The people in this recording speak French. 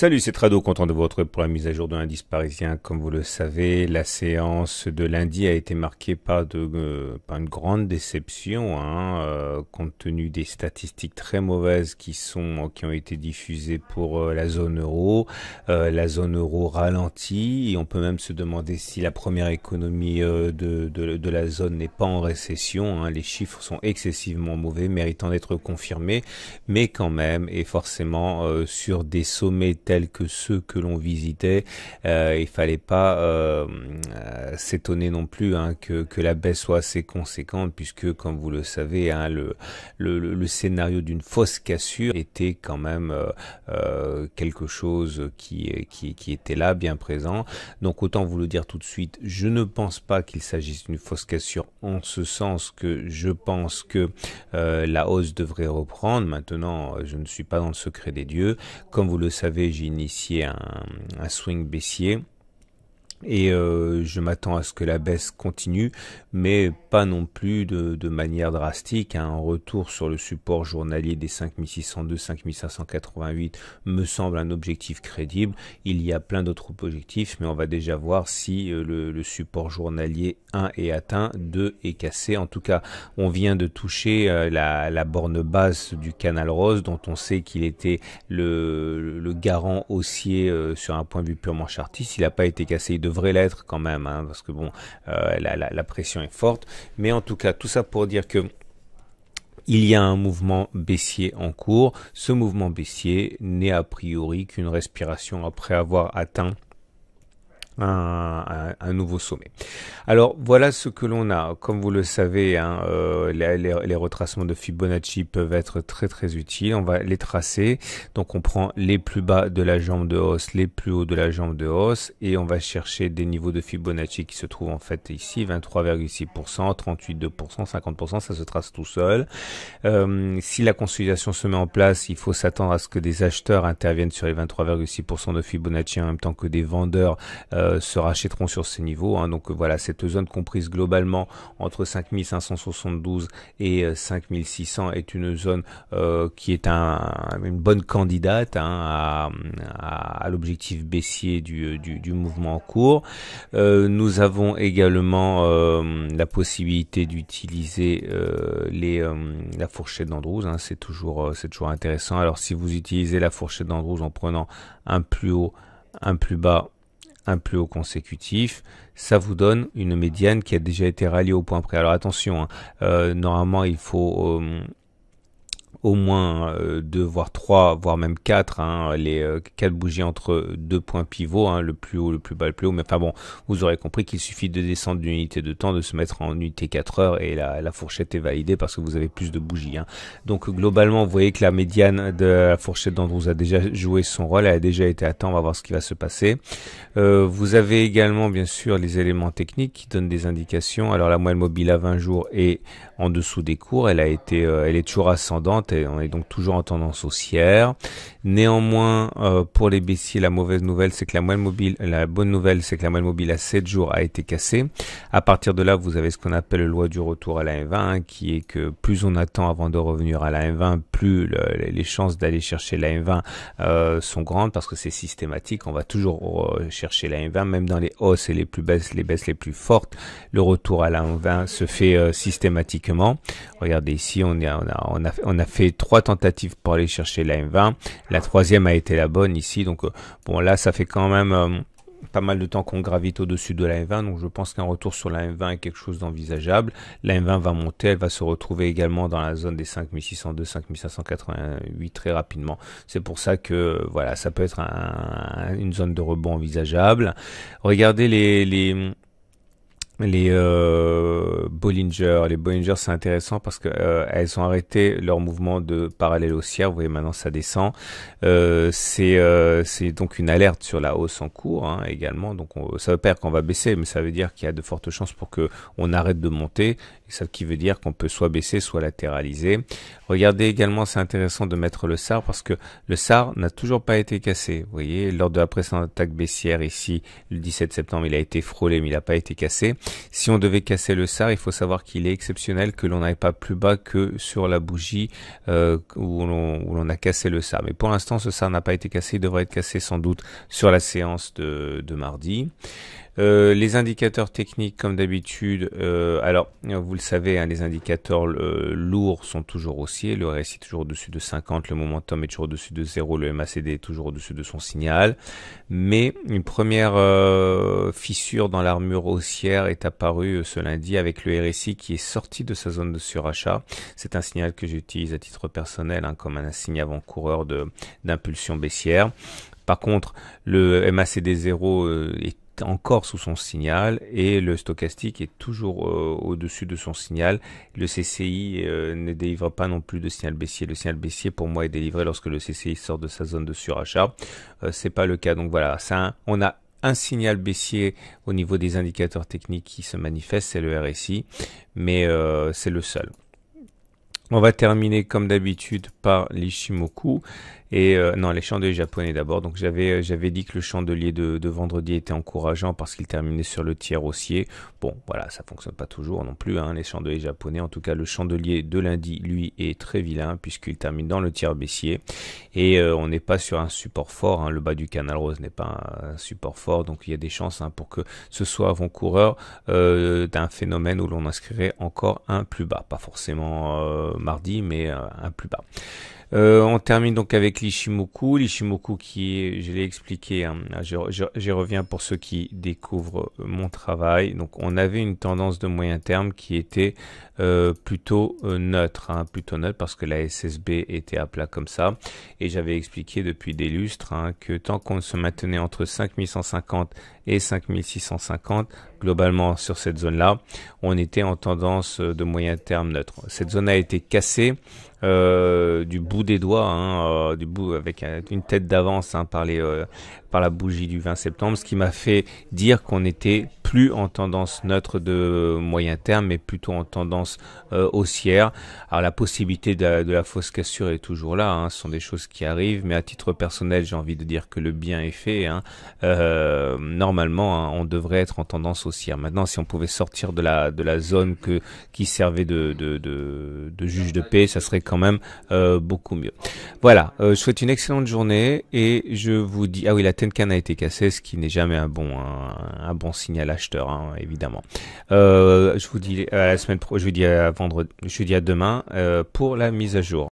Salut, c'est Trado, content de vous retrouver pour la mise à jour de l'indice parisien. Comme vous le savez, la séance de lundi a été marquée par une grande déception, compte tenu des statistiques très mauvaises qui ont été diffusées pour la zone euro. La zone euro ralentit et on peut même se demander si la première économie de la zone n'est pas en récession. Les chiffres sont excessivement mauvais, méritant d'être confirmés, mais quand même, et forcément sur des sommets tels que ceux que l'on visitait, il fallait pas s'étonner non plus que la baisse soit assez conséquente, puisque comme vous le savez, le scénario d'une fausse cassure était quand même quelque chose qui était là, bien présent. Donc autant vous le dire tout de suite, je ne pense pas qu'il s'agisse d'une fausse cassure, en ce sens que je pense que la hausse devrait reprendre. Maintenant, je ne suis pas dans le secret des dieux. Comme vous le savez, j'ai initié un swing baissier. Et je m'attends à ce que la baisse continue, mais pas non plus de manière drastique. Un retour sur le support journalier des 5602, 5588 me semble un objectif crédible. Il y a plein d'autres objectifs, mais on va déjà voir si le support journalier 1 est atteint, 2 est cassé. En tout cas, on vient de toucher la borne basse du canal rose, dont on sait qu'il était le garant haussier sur un point de vue purement chartiste. Il n'a pas été cassé, il devrait l'être quand même, parce que bon, la pression est forte. Mais en tout cas, tout ça pour dire que il y a un mouvement baissier en cours. Ce mouvement baissier n'est a priori qu'une respiration après avoir atteint un nouveau sommet. Alors voilà ce que l'on a. Comme vous le savez, les retracements de Fibonacci peuvent être très très utiles. On va les tracer. Donc on prend les plus bas de la jambe de hausse, les plus hauts de la jambe de hausse, et on va chercher des niveaux de Fibonacci qui se trouvent en fait ici, 23,6%, 38,2%, 50%, ça se trace tout seul. Si la consolidation se met en place, il faut s'attendre à ce que des acheteurs interviennent sur les 23,6% de Fibonacci en même temps que des vendeurs se rachèteront sur ces niveaux. Donc voilà, cette zone comprise globalement entre 5572 et 5600 est une zone qui est une bonne candidate à l'objectif baissier du mouvement en cours. Nous avons également la possibilité d'utiliser la fourchette d'Andrews. C'est toujours intéressant. Alors si vous utilisez la fourchette d'Andrews en prenant un plus haut, un plus bas, un plus haut consécutif, ça vous donne une médiane qui a déjà été ralliée au point près. Alors attention, normalement il faut au moins 2, voire 3, voire même 4, les 4 bougies entre deux points pivots, le plus haut, le plus bas, le plus haut. Mais enfin bon, vous aurez compris qu'il suffit de descendre d'une unité de temps, de se mettre en unité 4 heures et la fourchette est validée parce que vous avez plus de bougies. Donc globalement, vous voyez que la médiane de la fourchette d'Andrews a déjà joué son rôle, elle a déjà été atteinte, on va voir ce qui va se passer. Vous avez également bien sûr les éléments techniques qui donnent des indications. Alors la moyenne mobile à 20 jours est en dessous des cours, elle est toujours ascendante et on est donc toujours en tendance haussière. Néanmoins, pour les baissiers, la mauvaise nouvelle, c'est que la bonne nouvelle, c'est que la moyenne mobile à 7 jours a été cassée. À partir de là, vous avez ce qu'on appelle la loi du retour à la M20, qui est que plus on attend avant de revenir à la M20, plus les chances d'aller chercher la M20 sont grandes, parce que c'est systématique. On va toujours chercher la M20, même dans les hausses et les baisses les plus fortes. Le retour à la M20 se fait systématiquement. Regardez ici, on a fait 3 tentatives pour aller chercher la M20. La troisième a été la bonne ici. Donc bon, là, ça fait quand même pas mal de temps qu'on gravite au-dessus de la M20. Donc je pense qu'un retour sur la M20 est quelque chose d'envisageable. La M20 va monter. Elle va se retrouver également dans la zone des 5602, 5588 très rapidement. C'est pour ça que voilà, ça peut être une zone de rebond envisageable. Regardez les Bollinger. Les Bollinger, c'est intéressant parce que elles ont arrêté leur mouvement de parallèle haussière. Vous voyez, maintenant ça descend. C'est donc une alerte sur la hausse en cours également. Donc ça veut pas dire qu'on va baisser, mais ça veut dire qu'il y a de fortes chances pour que on arrête de monter. Ça qui veut dire qu'on peut soit baisser, soit latéraliser. Regardez également, c'est intéressant de mettre le SAR parce que le SAR n'a toujours pas été cassé. Vous voyez, lors de la précédente attaque baissière ici, le 17 septembre, il a été frôlé, mais il n'a pas été cassé. Si on devait casser le SAR, il faut savoir qu'il est exceptionnel que l'on n'aille pas plus bas que sur la bougie où l'on a cassé le SAR. Mais pour l'instant, ce SAR n'a pas été cassé. Il devrait être cassé sans doute sur la séance de mardi. Les indicateurs techniques, comme d'habitude, alors vous le savez, hein, les indicateurs lourds sont toujours haussiers, le RSI est toujours au-dessus de 50, le momentum est toujours au-dessus de 0, le MACD est toujours au-dessus de son signal, mais une première fissure dans l'armure haussière est apparue ce lundi avec le RSI qui est sorti de sa zone de surachat. C'est un signal que j'utilise à titre personnel, hein, comme un signe avant-coureur d'impulsion baissière. Par contre, le MACD 0 est encore sous son signal et le stochastique est toujours au-dessus de son signal. Le CCI ne délivre pas non plus de signal baissier. Le signal baissier pour moi est délivré lorsque le CCI sort de sa zone de surachat. C'est pas le cas. Donc voilà, on a un signal baissier au niveau des indicateurs techniques qui se manifeste, c'est le RSI, mais c'est le seul. On va terminer comme d'habitude par l'Ishimoku et non, les chandeliers japonais d'abord. Donc j'avais dit que le chandelier de vendredi était encourageant parce qu'il terminait sur le tiers haussier. Bon, voilà, ça fonctionne pas toujours non plus, hein, les chandeliers japonais. En tout cas, le chandelier de lundi, lui, est très vilain puisqu'il termine dans le tiers baissier et on n'est pas sur un support fort. Hein, le bas du canal rose n'est pas un support fort, donc il y a des chances, hein, pour que ce soit avant-coureur d'un phénomène où l'on inscrirait encore un plus bas, pas forcément mardi, mais un plus bas. On termine donc avec l'Ishimoku. L'Ishimoku qui est, je l'ai expliqué, hein, j'y reviens pour ceux qui découvrent mon travail. Donc on avait une tendance de moyen terme qui était plutôt neutre, hein, plutôt neutre parce que la SSB était à plat comme ça. Et j'avais expliqué depuis des lustres, hein, que tant qu'on se maintenait entre 5150 et 5650, globalement sur cette zone-là, on était en tendance de moyen terme neutre. Cette zone a été cassée du bout des doigts, hein, du bout avec une tête d'avance, hein, par la bougie du 20 septembre, ce qui m'a fait dire qu'on était plus en tendance neutre de moyen terme, mais plutôt en tendance haussière. Alors la possibilité de la fausse cassure est toujours là, hein, ce sont des choses qui arrivent, mais à titre personnel, j'ai envie de dire que le bien est fait. Hein. Normalement, hein, on devrait être en tendance haussière. Maintenant, si on pouvait sortir de la zone qui servait de juge de paix, ça serait quand même beaucoup mieux. Voilà, je souhaite une excellente journée et je vous dis, ah oui, la Tenkan a été cassée, ce qui n'est jamais un bon signal acheteur, hein, évidemment. Je vous dis à la semaine pro, je vous dis à vendredi, je vous dis à demain pour la mise à jour.